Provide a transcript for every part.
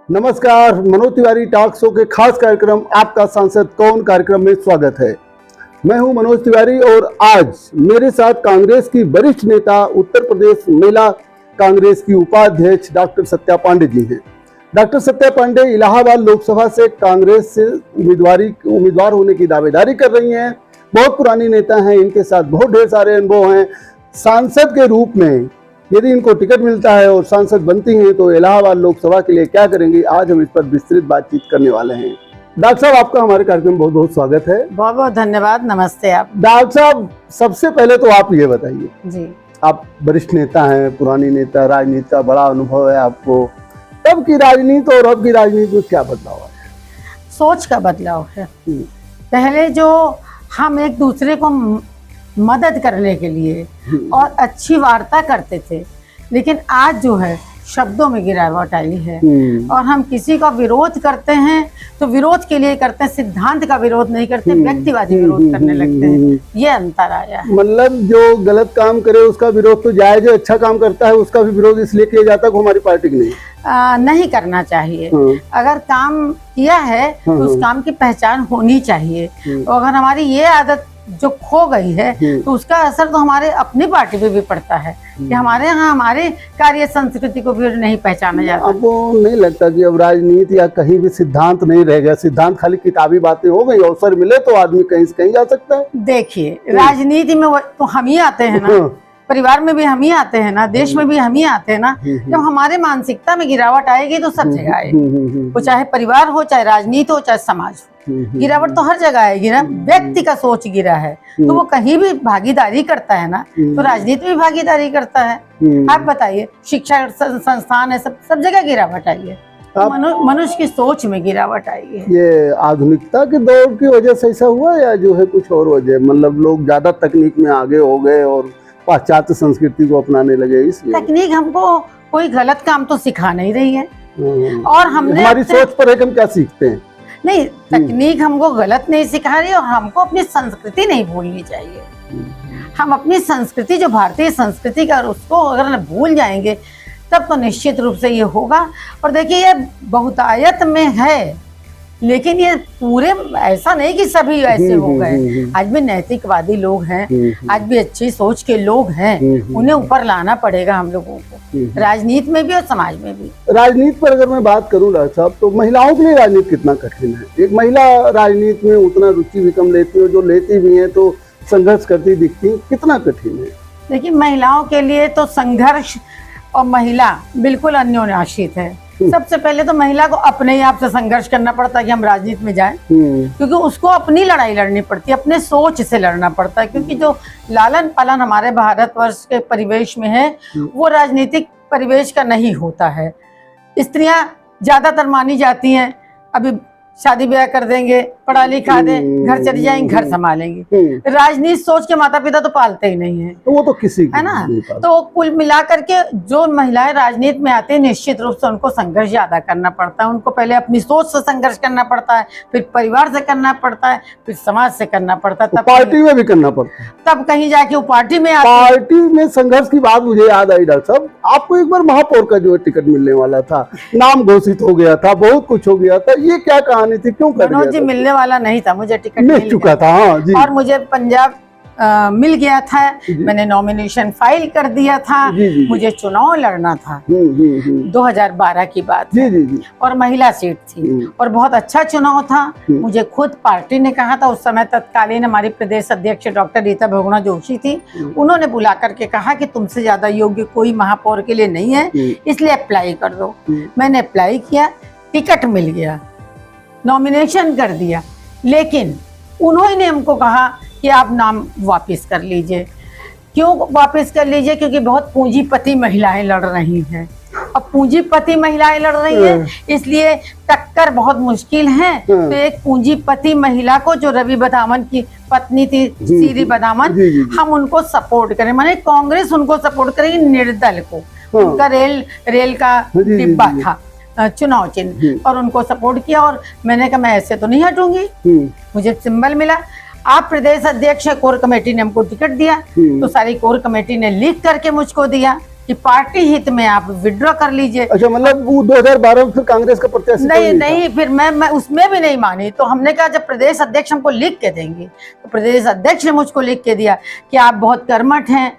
नमस्कार, Manoj Tiwari talk show के खास कार्यक्रम आपका सांसद कौन कार्यक्रम में स्वागत है। मैं हूं मनोज तिवारी और आज मेरे साथ कांग्रेस की वरिष्ठ नेता, उत्तर प्रदेश महिला कांग्रेस की उपाध्यक्ष डॉक्टर सत्या पांडे जी हैं। डॉक्टर सत्या पांडे इलाहाबाद लोकसभा से कांग्रेस से उम्मीदवार होने की दावेदारी कर रही हैं। बहुत पुरानी नेता हैं, इनके साथ बहुत ढेर सारे अनुभव हैं। सांसद के रूप में यदि इनको टिकट मिलता है और सांसद बनती हैं तो इलाहाबाद लोकसभा के लिए क्या करेंगी, आज हम इस पर विस्तृत बातचीत करने वाले हैं। डॉक्टर साहब, आपका हमारे कार्यक्रम में बहुत बहुत स्वागत है। बहुत बहुत धन्यवाद। नमस्ते। आप डॉक्टर साहब, सबसे पहले तो आप ये बताइए जी, आप वरिष्ठ नेता हैं, पुरानी नेता, राजनीति का बड़ा अनुभव है आपको। तब की राजनीति और अब की राजनीति में क्या बदलाव है? सोच का बदलाव है। पहले जो हम एक दूसरे को मदद करने के लिए और अच्छी वार्ता करते थे, लेकिन आज जो है शब्दों में गिरावट आई है और हम किसी का विरोध करते हैं तो विरोध के लिए करते हैं, सिद्धांत का विरोध नहीं करते, व्यक्तिवादी विरोध करने लगते हैं। ये अंतर आया है। मतलब जो गलत काम करे उसका विरोध तो जायज है, अच्छा काम करता है उसका भी विरोध इसलिए किया जाता है कि हमारी पार्टी की नहीं करना चाहिए। अगर काम किया है तो उस काम की पहचान होनी चाहिए। और अगर हमारी ये आदत जो खो गई है तो उसका असर तो हमारे अपनी पार्टी पे भी पड़ता है कि हमारे यहाँ हमारे कार्य संस्कृति को भी नहीं पहचाना जाता। आपको नहीं लगता कि अब राजनीति या कहीं भी सिद्धांत नहीं रह गया, सिद्धांत खाली किताबी बातें हो गई, अवसर मिले तो आदमी कहीं से कहीं जा सकता है? देखिए, राजनीति में तो हम ही आते हैं ना, परिवार में भी हम ही आते हैं ना, देश में भी हम ही आते हैं ना। जब हमारे मानसिकता में गिरावट आएगी तो सब जगह आएगी, वो चाहे परिवार हो, चाहे राजनीति हो, चाहे समाज हो। गिरावट तो हर जगह आएगी ना। व्यक्ति का सोच गिरा है तो वो कहीं भी भागीदारी करता है ना, तो राजनीति में भागीदारी करता है। आप बताइए, शिक्षा संस्थान है, सब जगह गिरावट आई है। मनुष्य की सोच में गिरावट आई है। ये आधुनिकता के दौर की वजह से ऐसा हुआ या जो है कुछ और वजह? मतलब लोग ज्यादा तकनीक में आगे हो गए और पाश्चात्य संस्कृति को अपनाने लगे, इसलिए? तकनीक हमको कोई गलत काम तो सिखा नहीं रही है और हमने हमारी सोच पर है कि हम क्या सीखते हैं। नहीं, तकनीक हमको गलत नहीं सिखा रही और हमको अपनी संस्कृति नहीं भूलनी चाहिए। हम अपनी संस्कृति, जो भारतीय संस्कृति का, उसको अगर भूल जाएंगे तब तो निश्चित रूप से ये होगा। और देखिए, ये बहुतायत में है, लेकिन ये पूरे ऐसा नहीं कि सभी ऐसे हो गए। आज भी नैतिकवादी लोग हैं, आज भी अच्छी सोच के लोग हैं, उन्हें ऊपर लाना पड़ेगा हम लोगों को, राजनीति में भी और समाज में भी। राजनीति पर अगर मैं बात करूँ डॉक्टर साहब, तो महिलाओं के लिए राजनीति कितना कठिन है? एक महिला राजनीति में उतना रुचि भी कम लेती है, जो लेती भी है तो संघर्ष करती दिखती है, कितना कठिन है? देखिए, महिलाओं के लिए तो संघर्ष और महिला बिल्कुल अन्योन्याश्रित है। सबसे पहले तो महिला को अपने ही आप से संघर्ष करना पड़ता है कि हम राजनीति में जाएं, क्योंकि उसको अपनी लड़ाई लड़नी पड़ती है, अपने सोच से लड़ना पड़ता है। क्योंकि जो लालन पालन हमारे भारतवर्ष के परिवेश में है वो राजनीतिक परिवेश का नहीं होता है। स्त्रियां ज्यादातर मानी जाती हैं, अभी शादी ब्याह कर देंगे, पढ़ा लिखा दें, घर चली जाएंगे, घर संभालेंगे। राजनीति सोच के माता पिता तो पालते ही नहीं है, तो वो तो किसी है ना। तो कुल मिलाकर के जो महिलाएं राजनीति में आती है, निश्चित रूप से उनको संघर्ष ज्यादा करना पड़ता है। उनको पहले अपनी सोच से संघर्ष करना पड़ता है, फिर परिवार से करना पड़ता है, फिर समाज से करना पड़ता है, तब पार्टी में भी करना पड़ता है, तब कहीं जाके वो पार्टी में पार्टी में संघर्ष की बात मुझे याद आई। डॉक्टर साहब, आपको एक बार महापौर का जो टिकट मिलने वाला था, नाम घोषित हो गया था, बहुत कुछ हो गया था, ये क्या कहानी थी, क्यों कर मनोज जी? मिलने वाला नहीं था, मुझे टिकट मिल चुका था। हाँ जी। और मुझे पंजाब मिल गया था, मैंने नॉमिनेशन फाइल कर दिया था। मुझे चुनाव लड़ना था, 2012 की बात है, और महिला सीट थी और बहुत अच्छा चुनाव था। मुझे खुद पार्टी ने कहा था, उस समय तत्कालीन हमारी प्रदेश अध्यक्ष डॉक्टर रीता बहुगुणा जोशी थी, उन्होंने बुला करके कहा कि तुमसे ज्यादा योग्य कोई महापौर के लिए नहीं है, इसलिए अप्लाई कर दो। मैंने अप्लाई किया, टिकट मिल गया, नॉमिनेशन कर दिया, लेकिन उन्होंने हमको कहा कि आप नाम वापस कर लीजिए। क्यों वापस कर लीजिए? क्योंकि बहुत पूंजीपति महिलाएं लड़ रही हैं। अब पूंजीपति महिलाएं लड़ रही हैं, इसलिए टक्कर बहुत मुश्किल है। तो एक पूंजीपति महिला को, जो रवि बदामन की पत्नी थी, सीरी बदामन, हम उनको सपोर्ट करें, माने कांग्रेस उनको सपोर्ट करेगी, निर्दल को। उनका रेल का डिब्बा था, चुनाव चिन्ह, और उनको सपोर्ट किया। और मैंने कहा मैं ऐसे तो नहीं हटूंगी, मुझे सिंबल मिला। आप प्रदेश अध्यक्ष, कोर कमेटी ने हमको टिकट दिया, तो सारी कोर कमेटी ने लिख करके मुझको दिया कि पार्टी हित में आप विड्रॉ कर लीजिए। अच्छा, मतलब वो 2012 में फिर कांग्रेस का प्रत्याशी नहीं, फिर मैं उसमें भी नहीं मानी। तो हमने कहा जब प्रदेश अध्यक्ष हमको लिख के देंगे, तो प्रदेश अध्यक्ष ने मुझको लिख के दिया कि आप बहुत कर्मठ हैं,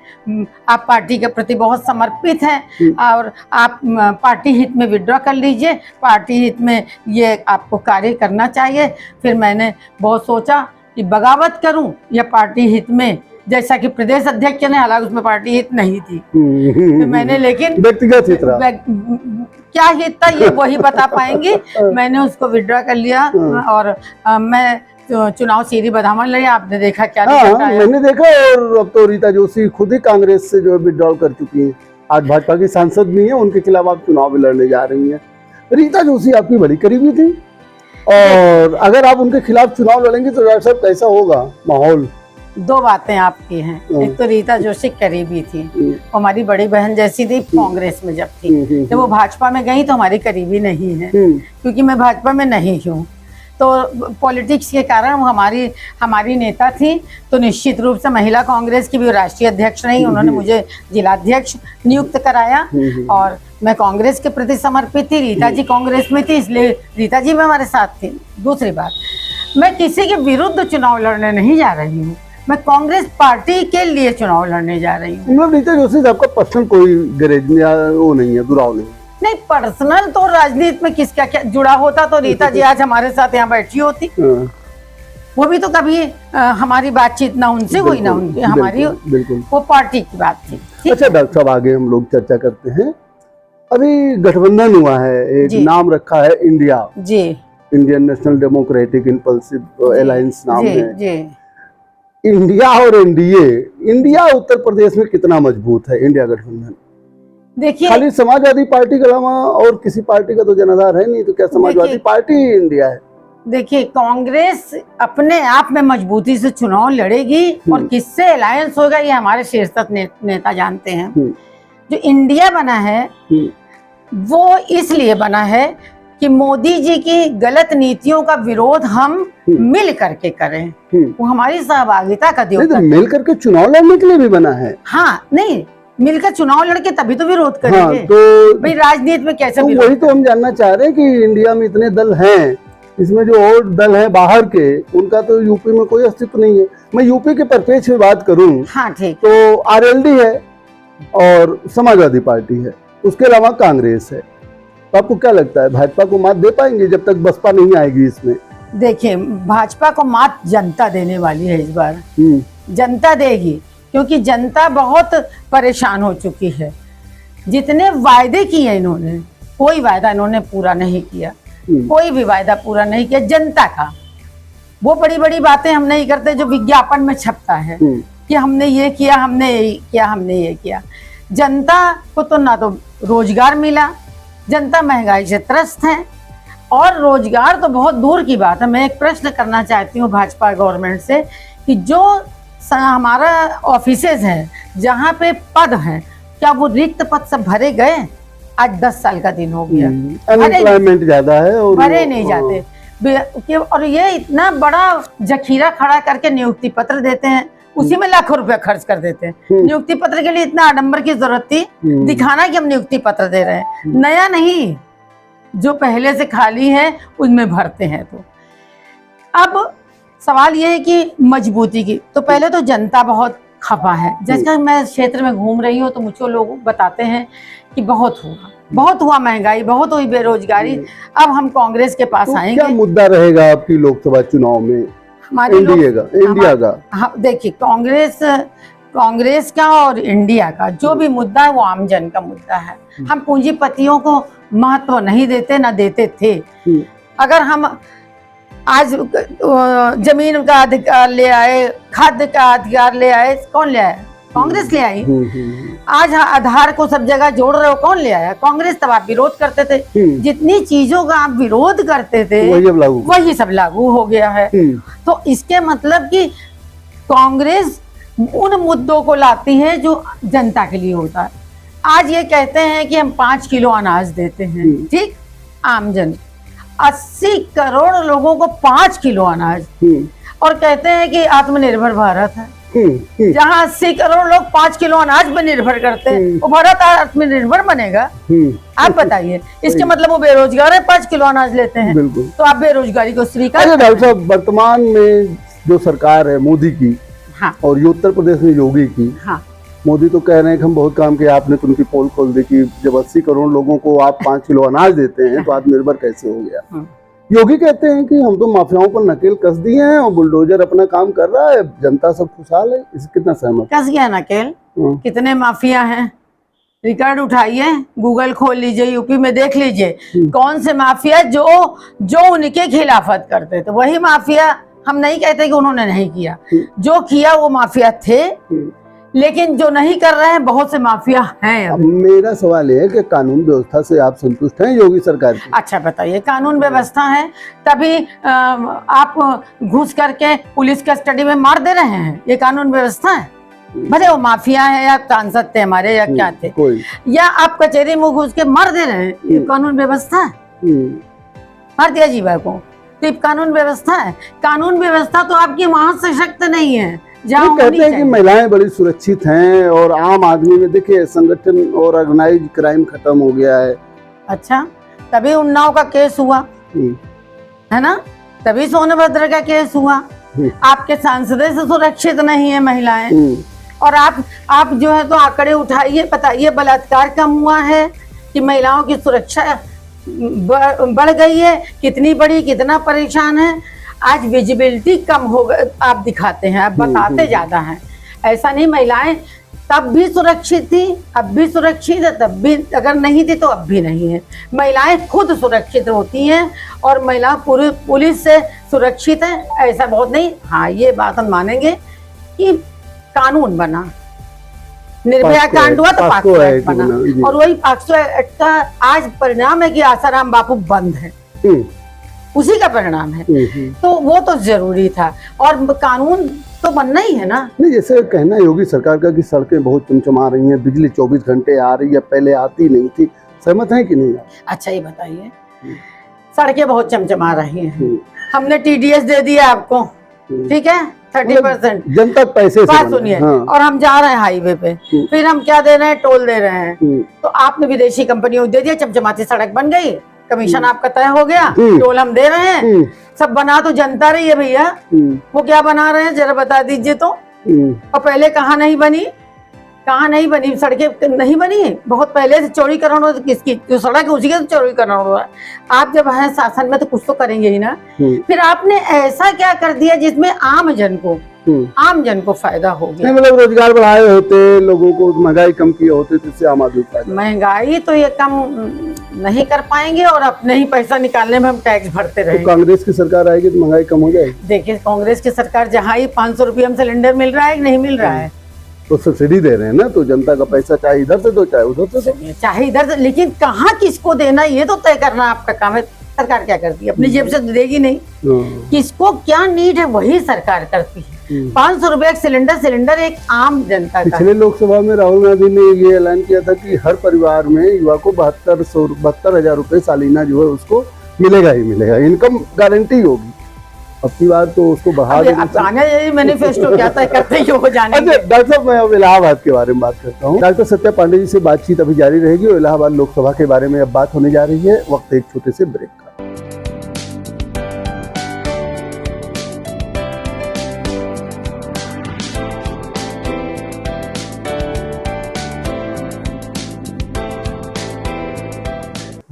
आप पार्टी के प्रति बहुत समर्पित हैं और आप पार्टी हित में विड्रॉ कर लीजिए, पार्टी हित में ये आपको कार्य करना चाहिए। फिर मैंने बहुत सोचा कि बगावत करूं या पार्टी हित में, जैसा कि प्रदेश अध्यक्ष ने, हालांकि उसमें पार्टी हित नहीं थी, तो मैंने, लेकिन व्यक्तिगत हित रहा, क्या हित था ये वही बता पाएंगे। मैंने उसको विड्रॉ कर लिया और मैं चुनाव सीरी बदामन लड़ी। आपने देखा क्या? मैंने देखा। और अब तो रीता जोशी खुद ही कांग्रेस से जो है विड्रॉ कर चुकी है, आज भाजपा की सांसद भी है, उनके खिलाफ आप चुनाव भी लड़ने जा रही हैं। रीता जोशी आपकी बड़ी करीबी थी, और अगर आप उनके खिलाफ चुनाव लड़ेंगे तो डॉक्टर साहब कैसा होगा माहौल? दो बातें आपकी हैं। एक तो रीता जोशी करीबी थी, हमारी बड़ी बहन जैसी थी कांग्रेस में जब थी। जब वो भाजपा में गई तो हमारी करीबी नहीं है, क्योंकि मैं भाजपा में नहीं हूँ। तो पॉलिटिक्स के कारण वो हमारी नेता थी। तो निश्चित रूप से महिला कांग्रेस की भी राष्ट्रीय अध्यक्ष रही, उन्होंने मुझे जिलाध्यक्ष नियुक्त कराया और मैं कांग्रेस के प्रति समर्पित थी। रीता जी कांग्रेस में थी, इसलिए रीता जी भी हमारे साथ थी। दूसरी बात, मैं किसी के विरुद्ध चुनाव लड़ने नहीं जा रही हूँ, मैं कांग्रेस पार्टी के लिए चुनाव लड़ने जा रही हूँ। मतलब रीता जोशी से आपका पर्सनल कोई गरेज या वो नहीं है, दुराव नहीं? पर्सनल तो राजनीति में किसका क्या जुड़ा होता तो रीता जी आज हमारे साथ यहाँ बैठी होती। वो भी तो कभी हमारी बातचीत ना उनसे हुई ना उनकी, हमारी वो पार्टी की बात थी। अच्छा डॉक्टर साहब, आगे हम लोग चर्चा करते हैं। अभी गठबंधन हुआ है, एक नाम रखा है इंडिया जी, Indian National Democratic impulsive alliance नाम है जी। इंडिया और एनडीए, इंडिया उत्तर प्रदेश में कितना मजबूत है इंडिया गठबंधन? देखिए, खाली समाजवादी पार्टी के अलावा और किसी पार्टी का तो जनाधार है नहीं, तो क्या समाजवादी पार्टी ही इंडिया है? देखिए, कांग्रेस अपने आप में मजबूती से चुनाव लड़ेगी और किससे अलायंस होगा ये हमारे शीर्षस्थ नेता जानते हैं। जो इंडिया बना है वो इसलिए बना है कि मोदी जी की गलत नीतियों का विरोध हम मिल करके करें, वो हमारी सहभागिता का द्योतक। मिल करके चुनाव लड़ने के लिए भी बना है। हाँ, नहीं मिलकर चुनाव लड़के तभी तो विरोध करेंगे। हाँ, तो भाई राजनीति में कैसे तो वही तो हम जानना चाह रहे हैं कि इंडिया में इतने दल हैं, इसमें जो और दल है बाहर के, उनका तो यूपी में कोई अस्तित्व नहीं है। मैं यूपी के परिप्रेक्ष्य में बात करूं, हाँ ठीक, तो आरएलडी है और समाजवादी पार्टी है, उसके अलावा कांग्रेस है। तो आपको क्या लगता है भाजपा को मात दे पाएंगे जब तक बसपा नहीं आएगी इसमें? देखिए, भाजपा को मात जनता देने वाली है इस बार, जनता देगी, क्योंकि जनता बहुत परेशान हो चुकी है। जितने वायदे किए इन्होंने, कोई वायदा इन्होंने पूरा नहीं किया, कोई भी वायदा पूरा नहीं किया जनता का। वो बड़ी बड़ी बातें हम नहीं करते जो विज्ञापन में छपता है कि हमने ये किया, हमने ये किया, हमने ये किया। जनता को तो ना तो रोजगार मिला, जनता महंगाई से त्रस्त है, और रोजगार तो बहुत दूर की बात है। मैं एक प्रश्न करना चाहती हूँ भाजपा गवर्नमेंट से कि जो हमारा ऑफिसेज हैं जहाँ पे पद हैं, क्या वो रिक्त पद सब भरे गए? आज 10 साल का दिन हो गया, अनएम्प्लॉयमेंट ज्यादा है और भरे नहीं जाते। और ये इतना बड़ा जखीरा खड़ा करके नियुक्ति पत्र देते हैं, उसी में लाखों रुपया खर्च कर देते हैं। नियुक्ति पत्र के लिए इतना आडंबर की जरूरत थी? दिखाना कि हम नियुक्ति पत्र दे रहे हैं, नया नहीं, जो पहले से खाली है उनमें भरते हैं। तो अब सवाल ये है कि मजबूती की, तो पहले तो जनता बहुत खफा है। जैसे मैं क्षेत्र में घूम रही हूँ तो मुझको लोग बताते हैं कि बहुत हुआ महंगाई, बहुत हुई बेरोजगारी। अब हम कांग्रेस के पास आएंगे। क्या मुद्दा रहेगा आपकी लोकसभा चुनाव में इंडिया का? हाँ, देखिए, कांग्रेस का और इंडिया का जो भी मुद्दा है वो आमजन का मुद्दा है। हम पूंजीपतियों को महत्व नहीं देते, ना देते थे। अगर हम आज जमीन का अधिकार ले आए, खाद्य का अधिकार ले आए, कौन ले आया? कांग्रेस ले आई। आज आधार को सब जगह जोड़ रहे हो, कौन ले आया? कांग्रेस। तब आप विरोध करते थे, जितनी चीजों का आप विरोध करते थे वही सब लागू हो गया है। तो इसके मतलब कि कांग्रेस उन मुद्दों को लाती है जो जनता के लिए होता है। आज ये कहते हैं कि हम 5 किलो अनाज देते हैं, ठीक, आमजन 80 करोड़ लोगों को 5 किलो अनाज, और कहते हैं कि आत्मनिर्भर भारत है। जहाँ 80 करोड़ लोग 5 किलो अनाज पर निर्भर करते हैं, वो भारत आत्मनिर्भर बनेगा? आप बताइए। इसके मतलब वो बेरोजगार है, 5 किलो अनाज लेते हैं, तो आप बेरोजगारी को स्वीकार? डॉक्टर साहब, वर्तमान में जो सरकार है मोदी की, हाँ, और ये उत्तर प्रदेश में योगी की, हाँ, मोदी तो कह रहे हैं कि हम बहुत काम किया, आपने तो उनकी पोल खोल दी कि जब 80 करोड़ लोगों को आप 5 किलो अनाज देते हैं तो आत्मनिर्भर कैसे हो गया। योगी कहते हैं कि हम तो माफियाओं पर नकेल कस दिए हैं और बुलडोजर अपना काम कर रहा है, जनता सब खुशहाल है। इससे कितना सहमत? कस गया नकेल? कितने माफिया हैं, रिकॉर्ड उठाइए, गूगल खोल लीजिए, यूपी में देख लीजिए कौन से माफिया जो उनके खिलाफत करते थे, वही माफिया। हम नहीं कहते कि उन्होंने नहीं किया, जो किया वो माफिया थे, लेकिन जो नहीं कर रहे हैं बहुत से माफिया हैं। अब मेरा सवाल है कि कानून व्यवस्था से आप संतुष्ट हैं योगी सरकार की? अच्छा बताइए, कानून व्यवस्था है तभी आप घुस करके पुलिस कस्टडी में मार दे रहे हैं, ये कानून व्यवस्था है? भले वो माफिया है या सांसद थे हमारे या क्या थे, या आप कचहरी में घुस के मार दे रहे हैं, ये कानून व्यवस्था है? मार दिया जीवा को, तो ये कानून व्यवस्था है? कानून व्यवस्था तो आपकी वहां सशक्त नहीं है। कहते हैं कि महिलाएं बड़ी सुरक्षित हैं और आम आदमी में देखिए संगठन और ऑर्गेनाइज क्राइम खत्म हो गया है। अच्छा, तभी उन्नाव का केस हुआ है ना, तभी सोनभद्र का केस हुआ। आपके सांसदों से सुरक्षित नहीं है महिलाएं, और आप जो है तो आंकड़े उठाइए, बताइए बलात्कार कम हुआ है कि महिलाओं की सुरक्षा बढ़ गई है? कितनी बड़ी, कितना परेशान है? आज विजिबिलिटी कम हो गई, आप दिखाते हैं, आप बताते ज्यादा हैं। ऐसा नहीं, महिलाएं तब भी सुरक्षित थी, अब भी सुरक्षित है, तब भी अगर नहीं थी तो अब भी नहीं है। महिलाएं खुद सुरक्षित होती हैं और महिला पूरी पुलिस से सुरक्षित है, ऐसा बहुत नहीं। हाँ, ये बात हम मानेंगे कि कानून बना, निर्भया कांड हुआ तो पॉक्सो एक्ट बना, और वही पॉक्सो एक्ट का आज परिणाम है कि आसाराम बापू बंद है, उसी का परिणाम है। तो वो तो जरूरी था, और कानून तो बनना ही है ना। नहीं, जैसे कहना योगी सरकार का कि सड़कें बहुत चमचमा रही हैं, बिजली 24 घंटे आ रही है, पहले आती नहीं थी, सहमत है कि नहीं? अच्छा ये बताइए, सड़कें बहुत चमचमा रही हैं, हमने TDS दे दिया आपको, ठीक है, 30% जनता पैसे से सुनिए, और हम जा रहे हैं हाईवे पे, फिर हम क्या दे रहे हैं, टोल दे रहे हैं। तो आपने विदेशी कंपनियों को दे दिया, चमचमाती सड़क बन गई, कमीशन आपका तय हो गया, टोल हम दे रहे हैं, सब बना तो जनता रही है भैया। वो क्या बना रहे हैं जरा बता दीजिए तो। और पहले कहाँ नहीं बनी, कहाँ नहीं बनी, सड़कें नहीं बनी, बहुत पहले से चौड़ीकरण हो, किसकी जो सड़क है उसी का तो चौड़ीकरण हो रहा है। आप जब है शासन में तो कुछ तो करेंगे ही ना। फिर आपने ऐसा क्या कर दिया जिसमें आम जन को फायदा हो गया? मतलब रोजगार बढ़ाए होते, लोगों को महंगाई कम किए होते, तो इससे आम आदमी फायदा। महंगाई तो ये कम नहीं कर पाएंगे, और अपने ही पैसा निकालने में हम टैक्स भरते रहेंगे। तो कांग्रेस की सरकार आएगी तो महंगाई कम हो जाएगी? देखिए, कांग्रेस की सरकार जहाँ ही 500 रुपये हम सिलेंडर मिल रहा है कि नहीं मिल रहा है, तो सब्सिडी दे रहे हैं ना, तो जनता का पैसा चाहे इधर से दो चाहे उधर से दो, चाहे इधर से, लेकिन कहाँ किसको देना ये तो तय करना आपका काम है। सरकार क्या करती है, अपनी जेब से तो देगी नहीं, किसको क्या नीड है वही सरकार करती है। 500 रुपए सिलेंडर एक आम जनता का। पिछले लोकसभा में राहुल गांधी ने ये ऐलान किया था कि हर परिवार में युवा को 72,000 रुपए सालाना जो है उसको मिलेगा ही मिलेगा, इनकम गारंटी होगी। अब की बार तो उसको बढ़ा देना, मैनिफेस्टो क्या तय करते हो जाने। डॉक्टर साहब, मैं अब इलाहाबाद के बारे में बात करता हूँ। डॉक्टर सत्या पांडे जी से बातचीत अभी जारी रहेगी और इलाहाबाद लोकसभा के बारे में अब बात होने जा रही है। वक्त एक छोटे से ब्रेक का।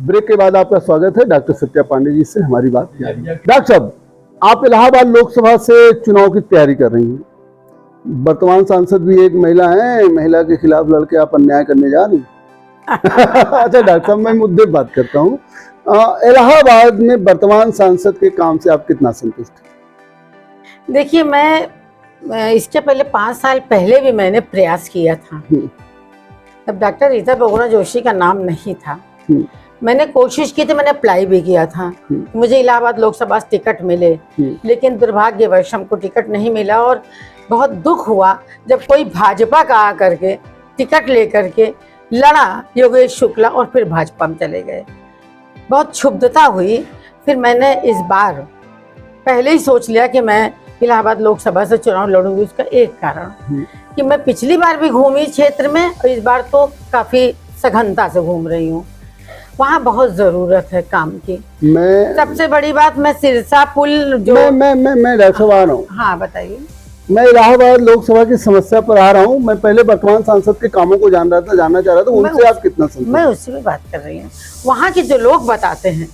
ब्रेक के बाद आपका स्वागत है। डॉक्टर सत्या पांडे जी से हमारी बात जारी है। डॉक्टर साहब, आप इलाहाबाद लोकसभा से चुनाव की तैयारी कर रही हैं। वर्तमान सांसद भी एक महिला है, महिला के खिलाफ लड़के आप अन्याय करने जा रही अच्छा डॉक्टर साहब, मैं मुद्दे बात करता हूँ। इलाहाबाद में वर्तमान सांसद के काम से आप कितना संतुष्ट हैं? देखिए, मैं इसके पहले 5 साल पहले भी मैंने प्रयास किया था, तब डॉक्टर रीता बहुगुणा जोशी का नाम नहीं था। मैंने कोशिश की थी, मैंने अप्लाई भी किया था, मुझे इलाहाबाद लोकसभा से टिकट मिले, लेकिन दुर्भाग्यवश हमको टिकट नहीं मिला। और बहुत दुख हुआ जब कोई भाजपा का आकर के टिकट लेकर के लड़ा योगेश शुक्ला और फिर भाजपा में चले गए। बहुत क्षुब्धता हुई। फिर मैंने इस बार पहले ही सोच लिया कि मैं इलाहाबाद लोकसभा से चुनाव लड़ूंगी उसका एक कारण कि मैं पिछली बार भी घूमी क्षेत्र में और इस बार तो काफी सघनता से घूम रही हूँ। वहाँ बहुत जरूरत है काम की। मैं सबसे बड़ी बात, मैं सिरसा पुल जो मैं डॉक्टर साहब आ रहा हूँ। हाँ बताइए। मैं इलाहाबाद लोकसभा की समस्या पर आ रहा हूँ। मैं पहले वर्तमान सांसद के कामों को जानना चाह रहा था, उनसे आप कितना संतुष्ट? मैं उससे भी बात कर रही हूँ। वहाँ के जो लोग बताते हैं,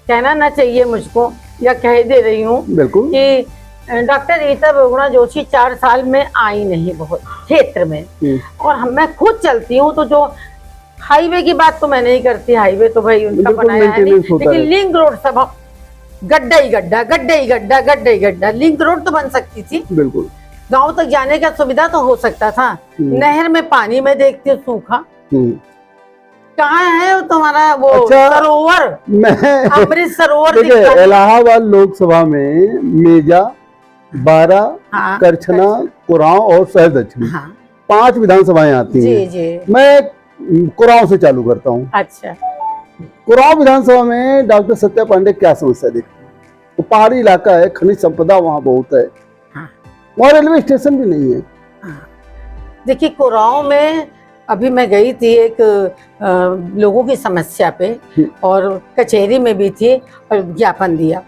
कहना ना चाहिए मुझको या कह दे रही हूँ बिल्कुल कि डॉक्टर रीता बहुगुणा जोशी 4 साल में आई नहीं बहुत क्षेत्र में, और मैं खुद चलती हूँ तो जो हाईवे की बात तो मैं नहीं करती, हाईवे तो भाई उनका बनाया है नहीं, लेकिन लिंक रोड सब गड्ढा ही गड्ढा, गड्ढा ही गड्ढा, गड्ढा ही गड्ढा। लिंक रोड तो बन सकती थी, बिल्कुल गांव तक जाने का सुविधा तो हो सकता था। नहर में पानी में देखती हूँ सूखा। कहाँ है वो तुम्हारा वो सरोवर? अमृत सरोवर। इलाहाबाद लोकसभा में मेजा, बारा, करछना, कुराव और शहर दक्षिण 5 विधानसभाएं आती हैं। जी। मैं कुराव से चालू करता हूँ। अच्छा, कुराव विधानसभा में डॉक्टर सत्या पांडे क्या समस्या देखती है? तो पहाड़ी इलाका है, खनिज संपदा वहाँ बहुत है, वहाँ रेलवे स्टेशन भी नहीं है। देखिए कुराव में अभी मैं गई थी एक लोगों की समस्या पे, और कचहरी में भी थी और ज्ञापन दिया।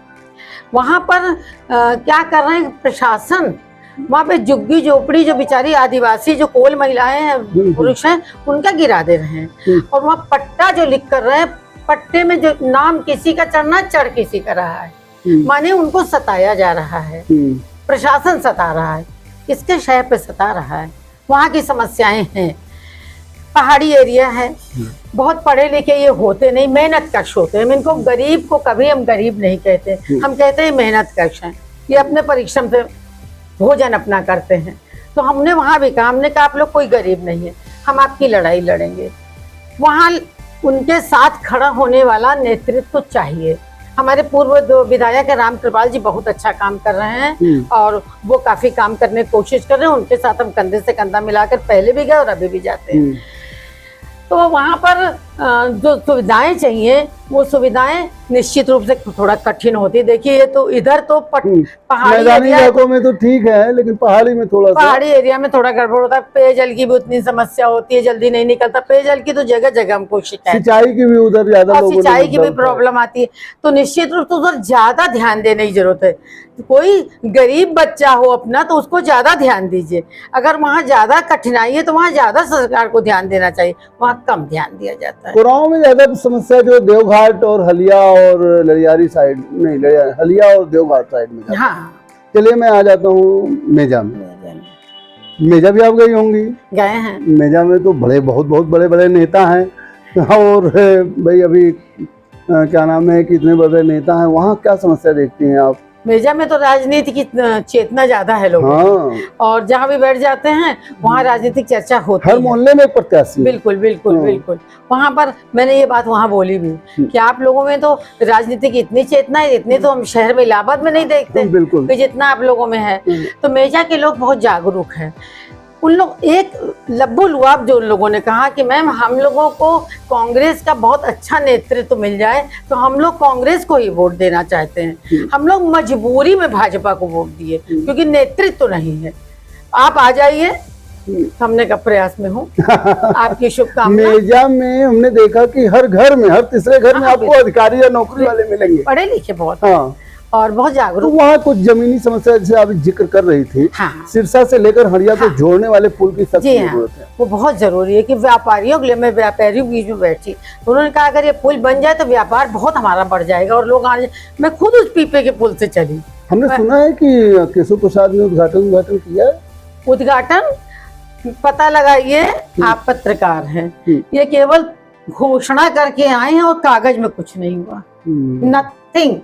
वहाँ पर क्या कर रहे हैं प्रशासन, वहाँ पे झुग्गी झोपड़ी जो बेचारी आदिवासी जो कोल महिलाएं हैं, पुरुष हैं, उनका गिरा दे रहे हैं। और वहाँ पट्टा जो लिख कर रहे हैं, पट्टे में जो नाम किसी का चढ़ना चढ़ किसी का रहा है, माने उनको सताया जा रहा है, प्रशासन सता रहा है, इसके शहर पे सता रहा है। वहाँ की समस्याएं हैं, पहाड़ी एरिया है, बहुत पढ़े लिखे ये होते नहीं, मेहनत कश होते हैं। इनको गरीब को कभी हम गरीब नहीं कहते, हम कहते हैं मेहनत कश हैं, ये अपने परिश्रम से भोजन अपना करते हैं। तो हमने वहाँ भी कहा, हमने कहा आप लोग कोई गरीब नहीं है, हम आपकी लड़ाई लड़ेंगे। वहाँ उनके साथ खड़ा होने वाला नेतृत्व तो चाहिए। हमारे पूर्व विधायक राम कृपाल जी बहुत अच्छा काम कर रहे हैं और वो काफी काम करने की कोशिश कर रहे हैं। उनके साथ हम कंधे से कंधा मिलाकर पहले भी गए और अभी भी जाते हैं। तो वहाँ पर जो सुविधाएं चाहिए वो सुविधाएं निश्चित रूप से थोड़ा कठिन होती है। देखिए ये तो इधर तो पहाड़ी इलाकों में तो ठीक है, लेकिन पहाड़ी में थोड़ा पहाड़ी एरिया में थोड़ा गड़बड़ होता है। पेयजल की भी उतनी समस्या होती है, जल्दी नहीं निकलता पेयजल की, तो जगह जगह हमको शिकायत, सिंचाई की भी उधर ज्यादा, सिंचाई की भी प्रॉब्लम आती है। तो निश्चित रूप से उधर ज्यादा ध्यान देने की जरूरत है। कोई गरीब बच्चा हो अपना तो उसको ज्यादा ध्यान दीजिए। अगर वहाँ ज्यादा कठिनाई है तो वहाँ ज्यादा सरकार को ध्यान देना चाहिए, वहाँ कम ध्यान दिया जाता है। कुराव में ज्यादा समस्या जो देवघाट और हलिया और ललियारी साइड, नहीं हलिया और देवघाट साइड में। हाँ चलिए मैं आ जाता हूँ मेजा में। मेजा भी आप गई होंगी? गए हैं। मेजा में तो बहुत बड़े बड़े नेता हैं और भाई अभी क्या नाम है, कितने बड़े नेता हैं, वहाँ क्या समस्या देखती हैं आप? मेजा में तो राजनीति की चेतना ज्यादा है लोगों की, और जहाँ भी बैठ जाते हैं वहाँ राजनीतिक चर्चा होती है। हर मोहल्ले में प्रत्याशी। बिल्कुल बिल्कुल बिल्कुल। वहाँ पर मैंने ये बात वहाँ बोली भी कि आप लोगों में तो राजनीति की इतनी चेतना है, इतनी तो हम शहर में इलाहाबाद में नहीं देखते बिल्कुल जितना आप लोगों में है। तो मेजा के लोग बहुत जागरूक हैं। उन लोग एक लब्बू लुआब जो उन लोगों ने कहा कि मैम हम लोगों को कांग्रेस का बहुत अच्छा नेतृत्व मिल जाए तो हम लोग कांग्रेस को ही वोट देना चाहते हैं। हम लोग मजबूरी में भाजपा को वोट दिए क्योंकि नेतृत्व तो नहीं है। आप आ जाइए, हमने का प्रयास में हूँ। आपकी शुभकामनाएं। मेजा में हमने देखा कि हर घर में, हर तीसरे घर में आपको अधिकारी या नौकरी वाले मिलेंगे, पढ़े लिखे बहुत और बहुत जागरूक। तो वहाँ कुछ जमीनी समस्या जैसे आप जिक्र कर रही थी, सिरसा से लेकर हड़िया को जोड़ने वाले पुल की सख्त जरूरत है। वो बहुत जरूरी है कि व्यापारियों के लिए, मैं व्यापारियों बीच में बैठी तो उन्होंने कहा अगर ये पुल बन जाए तो व्यापार बहुत हमारा बढ़ जाएगा और लोग आने। मैं खुद उस पीपे के पुल से चली। हमने सुना है कि केशव प्रसाद ने उद्घाटन किया है। उद्घाटन पता लगाइए, आप पत्रकार हैं, ये केवल घोषणा करके आए हैं और कागज में कुछ नहीं हुआ, नथिंग।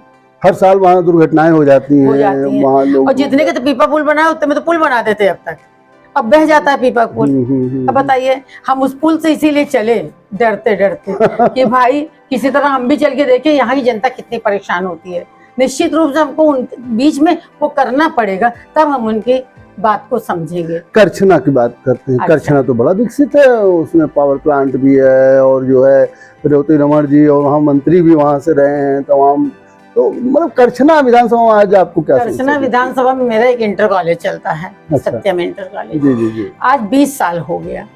हर साल वहाँ दुर्घटनाएं हो जाती हैं। वहाँ लोग, और जितने के तो पीपा पुल बनाए उतने में तो पुल बना देते अब तक, अब बह जाता है पीपा पुल। अब बताइए, हम उस पुल से इसीलिए चले डरते डरते कि भाई किसी तरह हम भी चल के देखें यहाँ की जनता कितनी परेशान होती है। निश्चित रूप से हमको उन बीच में वो करना पड़ेगा, तब हम उनकी बात को समझेंगे। करछना की बात करते हैं। अच्छा। करछना तो बड़ा विकसित है, उसमें पावर प्लांट भी है और जो है रेवती रमन जी और वहाँ मंत्री भी वहाँ से रहे हैं तमाम, तो तो मतलब करछना विधानसभा में आज आपको क्या? करछना विधानसभा में मेरा एक इंटर कॉलेज चलता है, सत्यम इंटर कॉलेज। जी जी जी। आज 20 साल हो गया।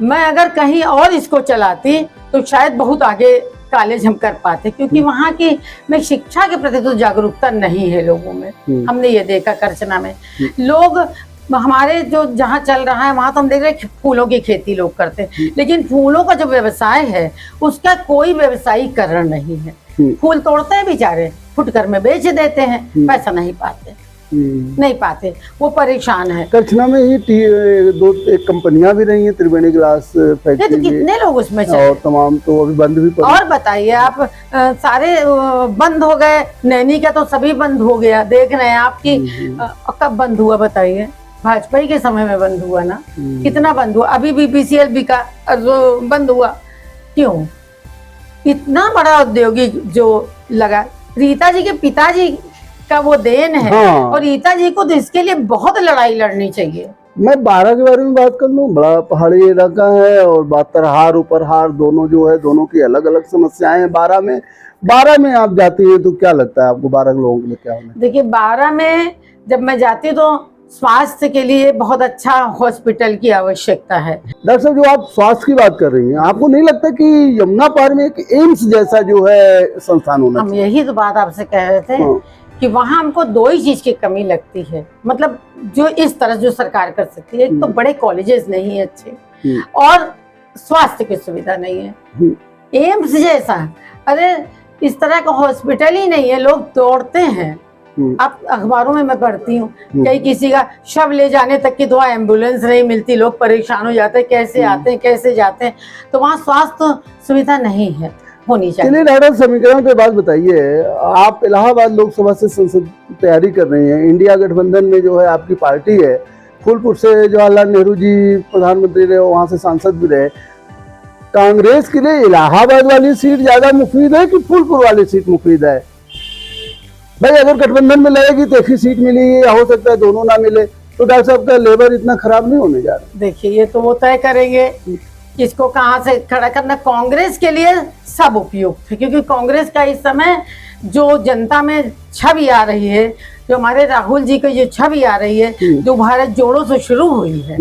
मैं अगर कहीं और इसको चलाती तो शायद बहुत आगे कॉलेज हम कर पाते, क्योंकि वहाँ की में शिक्षा के प्रति तो जागरूकता नहीं है लोगों में। हमने ये देखा करछना में लोग, हमारे जो जहाँ चल रहा है वहाँ तो हम देख रहे हैं फूलों की खेती लोग करते हैं, लेकिन फूलों का जो व्यवसाय है उसका कोई व्यवसायीकरण नहीं है। फूल तोड़ते हैं बेचारे, फुटकर में बेच देते हैं, पैसा नहीं पाते, वो परेशान है। करछना में ही एक कंपनियां भी रही हैं, त्रिवेणी ग्लास फैक्ट्री, तो कितने लोग उसमें चले और तमाम तो अभी बंद भी पड़े। और बताइए आप, सारे बंद हो गए, नैनी का तो सभी बंद हो गया, देख रहे हैं आपकी। कब बंद हुआ बताइए? भाजपा के समय में बंद हुआ ना। कितना बंद हुआ? अभी BPCL भी का बंद हुआ, क्यों? इतना बड़ा औद्योगिक जो लगा, रीता जी के पिताजी का वो देन है। हाँ। और रीता जी को तो इसके लिए बहुत लड़ाई लड़नी चाहिए। मैं 12 के बारे में बात कर लूं, बड़ा पहाड़ी इलाका है और बातरहार ऊपरहार दोनों जो है, दोनों की अलग अलग समस्याएं हैं। 12 में आप जाती है तो क्या लगता है आपको 12 लोगों के लिए क्या होना? देखिए 12 में जब मैं जाती तो स्वास्थ्य के लिए बहुत अच्छा हॉस्पिटल की आवश्यकता है। डॉक्टर साहब, जो आप स्वास्थ्य की बात कर रही हैं, आपको नहीं लगता कि यमुना पार में एक एम्स जैसा जो है संस्थान होना चाहिए? हम यही तो बात आपसे कह रहे थे। हाँ। कि वहाँ हमको 2 ही चीज की कमी लगती है, मतलब जो इस तरह जो सरकार कर सकती है। एक तो बड़े कॉलेजेस नहीं है अच्छे, और स्वास्थ्य की सुविधा नहीं है। एम्स जैसा, अरे इस तरह का हॉस्पिटल ही नहीं है, लोग दौड़ते हैं। अब अखबारों में मैं पढ़ती हूँ कहीं किसी का शव ले जाने तक की तो एम्बुलेंस नहीं मिलती, लोग परेशान हो जाते हैं, कैसे आते हैं कैसे जाते हैं। तो वहाँ स्वास्थ्य सुविधा नहीं है, होनी चाहिए। चलिए डॉक्टर, समीकरण पे बात बताइए। आप इलाहाबाद लोकसभा से संसद तैयारी कर रही हैं, इंडिया गठबंधन में जो है आपकी पार्टी है, फूलपुर से जवाहरलाल नेहरू जी प्रधानमंत्री रहे, वहाँ से सांसद भी रहे। कांग्रेस के लिए इलाहाबाद वाली सीट ज्यादा मुफीद है कि फूलपुर वाली सीट मुफीद है? भाई अगर गठबंधन में लगेगी तो एक ही सीट मिलेगी, या हो सकता है दोनों ना मिले, तो डॉक्टर साहब का लेबर इतना खराब नहीं होने जा रहा। देखिए ये तो वो तय करेंगे किसको कहाँ से खड़ा करना। कांग्रेस के लिए सब उपयुक्त है, क्योंकि कांग्रेस का इस समय जो जनता में छवि आ रही है, जो हमारे राहुल जी की जो छवि आ रही है, जो भारत जोड़ो से शुरू हुई है,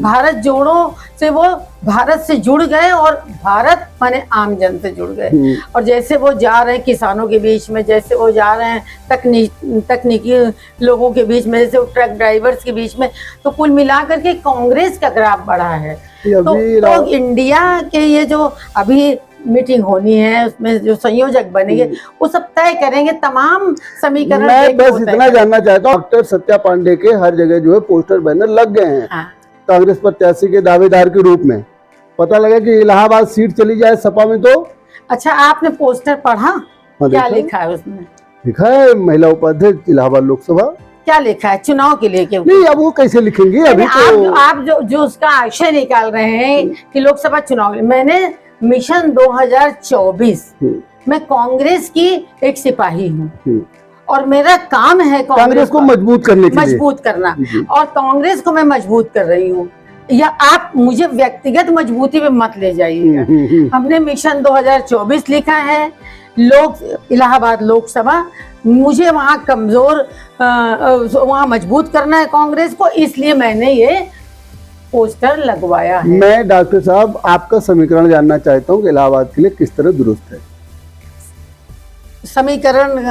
भारत जोड़ो से वो भारत से जुड़ गए और भारत माने आम जन से जुड़ गए। और जैसे वो जा रहे हैं किसानों के बीच में, जैसे वो जा रहे हैं तकनीकी लोगों के बीच में, जैसे वो ट्रक ड्राइवर्स के बीच में, तो कुल मिलाकर के कांग्रेस का ग्राफ बढ़ा है। तो इंडिया के ये जो अभी मीटिंग होनी है, उसमें जो संयोजक बनेंगे वो सब तय करेंगे तमाम समीकरण। मैं बस इतना जानना चाहता हूँ, डॉक्टर सत्या पांडे के हर जगह जो है पोस्टर बैनर लग गए हैं। हाँ। कांग्रेस प्रत्याशी के दावेदार के रूप में पता लगा कि इलाहाबाद सीट चली जाए सपा में। तो अच्छा, आपने पोस्टर पढ़ा? क्या लिखा है उसमें? लिखा है महिला उपाध्यक्ष इलाहाबाद लोकसभा। क्या लिखा है? चुनाव के लिए? क्यों नहीं, अब वो कैसे लिखेंगे? अभी तो आप जो उसका आशय निकाल रहे हैं कि लोकसभा चुनाव, मैंने मिशन 2024 मैं कांग्रेस की एक सिपाही हूँ और मेरा काम है कांग्रेस को मजबूत करना, और कांग्रेस को मैं मजबूत कर रही हूँ। या आप मुझे व्यक्तिगत मजबूती में मत ले जाइएगा। हमने मिशन 2024 लिखा है, इलाहाबाद लोकसभा, मुझे वहाँ कमजोर, वहाँ मजबूत करना है कांग्रेस को, इसलिए मैंने ये पोस्टर लगवाया है। मैं डॉक्टर साहब आपका समीकरण जानना चाहता हूँ कि इलाहाबाद के लिए किस तरह दुरुस्त है? समीकरण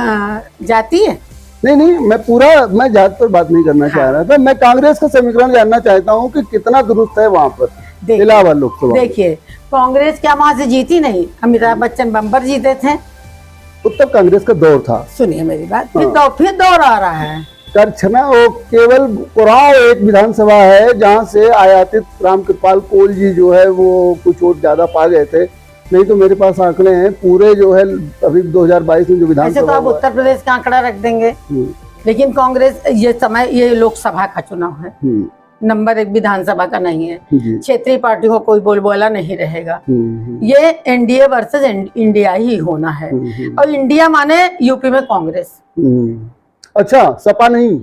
जाती है? नहीं, मैं जात पर बात नहीं करना चाह रहा था। मैं कांग्रेस का समीकरण जानना चाहता हूँ कि कितना दुरुस्त है वहाँ पर इलाहाबाद लोकसभा। देखिए कांग्रेस क्या वहाँ से जीती नहीं, अमिताभ बच्चन बम्पर जीते थे, उत्तर कांग्रेस का दौर था। सुनिए मेरी बात, फिर दौर आ रहा है। करछना वो केवल कुराव एक विधानसभा है जहाँ से आयातित रामकृपाल कोल जी जो है वो कुछ वोट ज्यादा पा गए थे, नहीं तो मेरे पास आंकड़े हैं पूरे जो है अभी 2022 में जो विधानसभा, तो आप उत्तर प्रदेश का आंकड़ा रख देंगे, लेकिन कांग्रेस ये लोकसभा का चुनाव है, नंबर 1 विधानसभा का नहीं है। क्षेत्रीय पार्टी को कोई बोलबाला नहीं रहेगा। ये एनडीए वर्सेस इंडिया ही होना है, और इंडिया माने यूपी में कांग्रेस। अच्छा, सपा नहीं?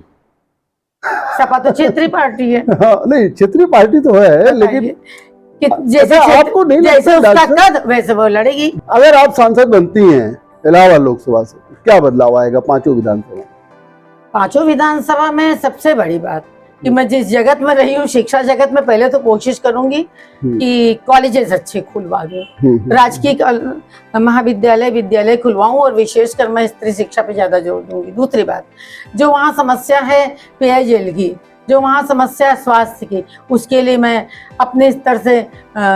सपा तो क्षेत्रीय पार्टी है। हाँ, नहीं क्षेत्रीय पार्टी तो है, लेकिन जैसे आपको नहीं लगता उसका कद वैसे वो लड़ेगी। अगर आप सांसद बनती हैं इलाहाबाद लोकसभा से क्या बदलाव आएगा पांचों विधानसभा? पांचों विधानसभा में सबसे बड़ी बात कि मैं जिस जगत में रही हूँ, शिक्षा जगत में, पहले तो कोशिश करूंगी कि कॉलेजेस अच्छे खुलवा दूं, राजकीय महाविद्यालय विद्यालय खुलवाऊं और विशेषकर मैं स्त्री शिक्षा पे ज्यादा जोर दूंगी। दूसरी बात, जो वहाँ समस्या है पेयजल की, जो वहाँ समस्या है स्वास्थ्य की, उसके लिए मैं अपने स्तर से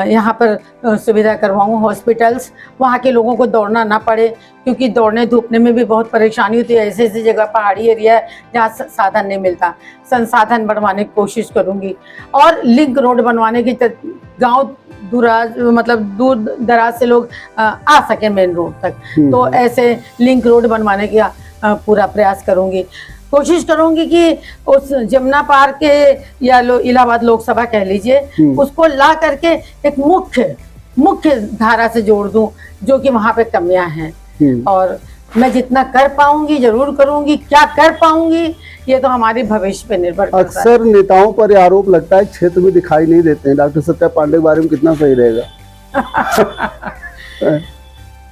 यहाँ पर सुविधा करवाऊँ। हॉस्पिटल्स, वहाँ के लोगों को दौड़ना ना पड़े, क्योंकि दौड़ने धूपने में भी बहुत परेशानी होती है। ऐसी ऐसी जगह पहाड़ी एरिया है जहाँ साधन नहीं मिलता, संसाधन बढ़वाने की कोशिश करूँगी। और लिंक रोड बनवाने की, गाँव दूराज मतलब दूर दराज से लोग आ सके मेन रोड तक, तो ऐसे लिंक रोड बनवाने का पूरा प्रयास करूँगी। कोशिश करूंगी कि उस जमुना पार्क के या इलाहाबाद लोकसभा कह लीजिए, उसको ला करके एक मुख्य धारा से जोड़ दूं, जो कि वहां पे कमियां हैं। और मैं जितना कर पाऊंगी जरूर करूंगी। क्या कर पाऊंगी ये तो हमारे भविष्य पे निर्भर करता है। अक्सर नेताओं पर यह आरोप लगता है क्षेत्र में दिखाई नहीं देते हैं। डॉक्टर सत्या पांडे के बारे में कितना सही रहेगा?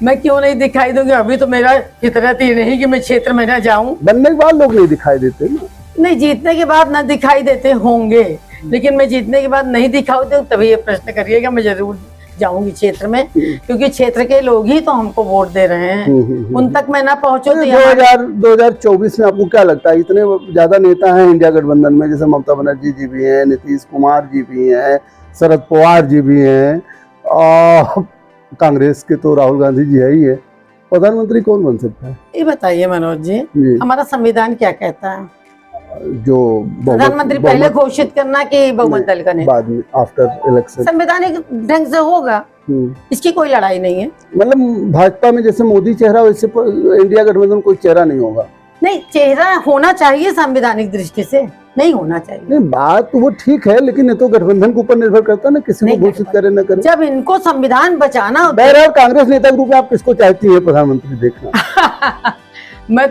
मैं क्यों नहीं दिखाई दूंगी? अभी तो मेरा फितरत ही नहीं कि मैं क्षेत्र में ना जाऊं। बनने के बाद लोग नहीं दिखाई देते ना? नहीं, जीतने के बाद ना दिखाई देते होंगे, लेकिन मैं जीतने के बाद नहीं दिखाऊंगी, तभी ये प्रश्न करिएगा। मैं जरूर जाऊंगी क्षेत्र में, क्योंकि क्षेत्र के लोग ही तो हमको वोट दे रहे हैं। उन तक मैं ना पहुंचूं तो 2024 में आपको क्या लगता है? इतने ज्यादा नेता हैं इंडिया गठबंधन में, जैसे ममता बनर्जी जी भी हैं, नीतीश कुमार जी भी हैं, शरद पवार जी भी हैं, कांग्रेस के तो राहुल गांधी जी है ही है। प्रधानमंत्री कौन बन सकता है? ये बताइए मनोज जी, हमारा संविधान क्या कहता है? जो प्रधानमंत्री पहले घोषित करना कि बहुमत दल का नहीं, बाद में आफ्टर इलेक्शन संवैधानिक ढंग से होगा, इसकी कोई लड़ाई नहीं है। मतलब भाजपा में जैसे मोदी चेहरा, वैसे इंडिया गठबंधन कोई चेहरा नहीं होगा? नहीं, चेहरा होना चाहिए, संवैधानिक दृष्टि से नहीं होना चाहिए। नहीं, बात तो वो ठीक है, लेकिन ये तो गठबंधन के ऊपर निर्भर करता है ना, किसी को घोषित करे न करे। जब इनको संविधान बचाना होता है। कांग्रेस नेता के रूप में आप किसको चाहती है प्रधानमंत्री देखना? मैं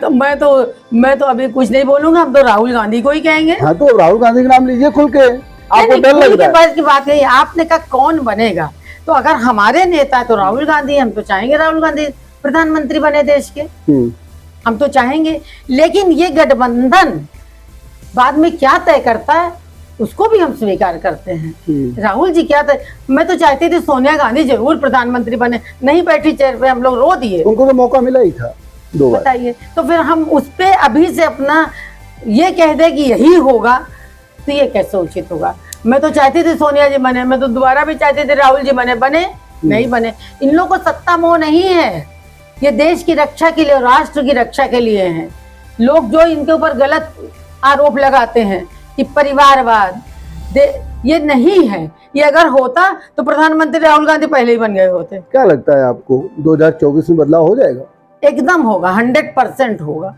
तो अभी कुछ नहीं बोलूंगा, हम तो राहुल गांधी को ही कहेंगे। हाँ, तो राहुल गांधी का नाम लीजिए खुल के। आपको डर लग रहा है? की बात है, आपने कहा कौन बनेगा, तो अगर हमारे नेता है तो राहुल गांधी, हम तो चाहेंगे राहुल गांधी प्रधानमंत्री बने देश के, हम तो चाहेंगे। लेकिन ये गठबंधन बाद में क्या तय करता है उसको भी हम स्वीकार करते हैं। राहुल जी क्या तय, मैं तो चाहती थी सोनिया गांधी जरूर प्रधानमंत्री बने, नहीं बैठी चेयर पे, हम लोग रो दिए। उनको तो मौका मिला ही था 2 बार। बताइए, तो फिर हम उस पे अभी से अपना ये कह दे कि यही होगा, तो ये कैसे उचित होगा? मैं तो चाहती थी सोनिया जी बने, मैं तो दोबारा भी चाहती थी राहुल जी बने नहीं बने। इन लोगों को सत्ता मोह नहीं है, ये देश की रक्षा के लिए, राष्ट्र की रक्षा के लिए हैं। लोग जो इनके ऊपर गलत आरोप लगाते हैं कि परिवारवाद, ये नहीं है। ये अगर होता तो प्रधानमंत्री राहुल गांधी पहले ही बन गए होते। क्या लगता है आपको 2024 में बदलाव हो जाएगा? एकदम होगा, 100% होगा,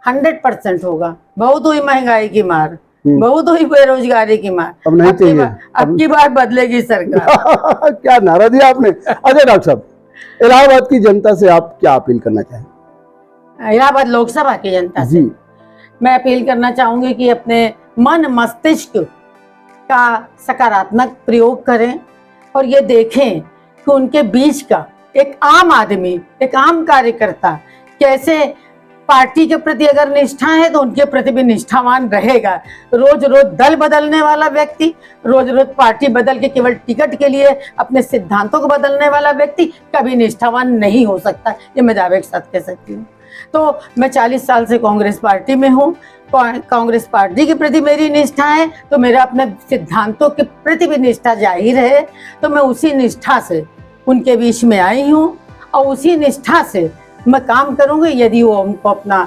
100% होगा। बहुत हुई महंगाई की मार, बहुत हुई बेरोजगारी की मार, अब नहीं चाहिए, अब की बार बदलेगी सरकार। क्या नारा दिया आपने। अच्छा डॉक्टर साहब, इलाहाबाद की जनता से आप क्या अपील करना चाहेंगे? इलाहाबाद लोकसभा की जनता से मैं अपील करना चाहूंगी कि अपने मन मस्तिष्क का सकारात्मक प्रयोग करें और ये देखें कि उनके बीच का एक आम आदमी, एक आम कार्यकर्ता कैसे पार्टी के प्रति अगर निष्ठा है तो उनके प्रति भी निष्ठावान रहेगा। रोज रोज दल बदलने वाला व्यक्ति, रोज रोज पार्टी बदल के केवल टिकट के लिए अपने सिद्धांतों को बदलने वाला व्यक्ति कभी निष्ठावान नहीं हो सकता। ये मैं दावे के साथ कह सकती हूँ। तो मैं 40 साल से कांग्रेस पार्टी में हूँ, कांग्रेस पार्टी के प्रति मेरी निष्ठा है, तो मेरा अपने सिद्धांतों के प्रति भी निष्ठा जाहिर है। तो मैं उसी निष्ठा से उनके बीच में आई हूँ और उसी निष्ठा से मैं काम करूंगी। यदि वो उनको अपना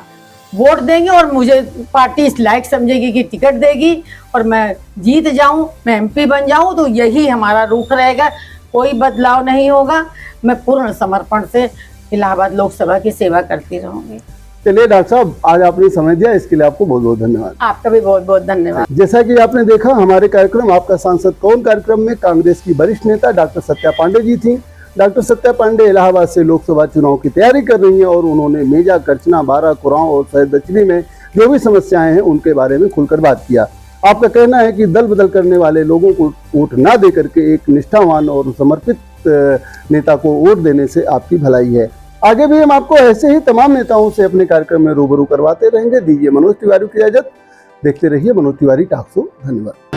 वोट देंगे और मुझे पार्टी इस लायक समझेगी कि टिकट देगी और मैं जीत जाऊं, मैं एमपी बन जाऊं, तो यही हमारा रुख रहेगा, कोई बदलाव नहीं होगा। मैं पूर्ण समर्पण से इलाहाबाद लोकसभा की सेवा करती रहूंगी। चलिए डॉक्टर साहब, आज आपने समय दिया, इसके लिए आपको बहुत बहुत धन्यवाद। आपका भी बहुत बहुत धन्यवाद। जैसा कि आपने देखा, हमारे कार्यक्रम आपका सांसद कौन कार्यक्रम में कांग्रेस की वरिष्ठ नेता डॉक्टर सत्या पांडे जी थी। डॉक्टर सत्या पांडे इलाहाबाद से लोकसभा चुनाव की तैयारी कर रही हैं और उन्होंने मेजा, करचना, बारा, कुरांव और सैयदचली में जो भी समस्याएं हैं उनके बारे में खुलकर बात किया। आपका कहना है कि दल बदल करने वाले लोगों को वोट ना दे करके एक निष्ठावान और समर्पित नेता को वोट देने से आपकी भलाई है। आगे भी हम आपको ऐसे ही तमाम नेताओं से अपने कार्यक्रम में रूबरू करवाते रहेंगे। दीजिए मनोज तिवारी की इजाजत। देखते रहिए मनोज तिवारी टॉक शो। धन्यवाद।